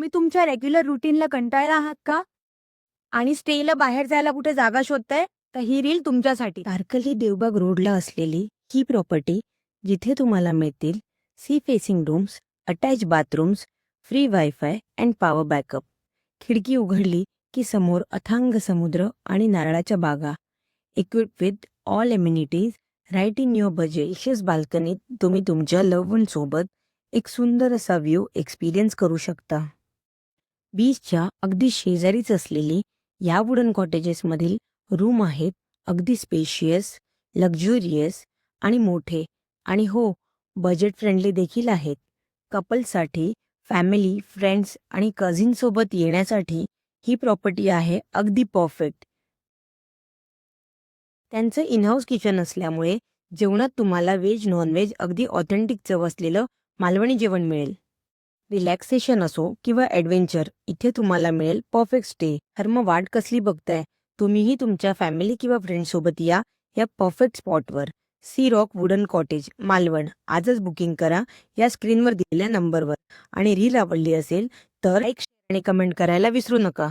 तुम्ही तुमच्या रेग्युलर रुटीनला कंटाळला आहात का? आणि स्टेला बाहेर जायला कुठे जागा शोधताय? तर ही रील तुमच्यासाठी. तारकली देवबाग रोडला असलेली ही प्रॉपर्टी, जिथे तुम्हाला मिळतील sea facing rooms, attach bathrooms, free wifi and power backup. खिडकी उघडली की समोर अथांग समुद्र आणि नारळाच्या बागा. Equip with all amenities, right in your budget. विशेष बाल्कनीत तुम्ही तुमच्या लव्ह वन सोबत एक सुंदर असा व्ह्यू एक्सपिरियन्स करू शकता. बीचच्या अगदी शेजारीच असलेली या वुडन कॉटेजेसमधील रूम आहेत अगदी स्पेशियस, लक्झुरियस आणि मोठे, आणि हो, बजेट फ्रेंडली देखील आहेत. कपलसाठी, फॅमिली, फ्रेंड्स आणि कझिनसोबत येण्यासाठी ही प्रॉपर्टी आहे अगदी परफेक्ट. त्यांचं इनहाऊस किचन असल्यामुळे जेवणात तुम्हाला व्हेज नॉनव्हेज अगदी ऑथेंटिक चव असलेलं मालवणी जेवण मिळेल. रिलॅक्सेशन असो किंवा ॲडव्हेंचर, इथे तुम्हाला मिळेल परफेक्ट स्टे. तर मग वाट कसली बघताय? तुम्हीही तुमच्या फॅमिली किंवा फ्रेंड्ससोबत या परफेक्ट स्पॉटवर. Sea rock wooden cottage, Malvan. आजच बुकिंग करा या स्क्रीनवर दिलेल्या नंबरवर. आणि रील आवडली असेल तर लाईक आणि कमेंट करायला विसरू नका.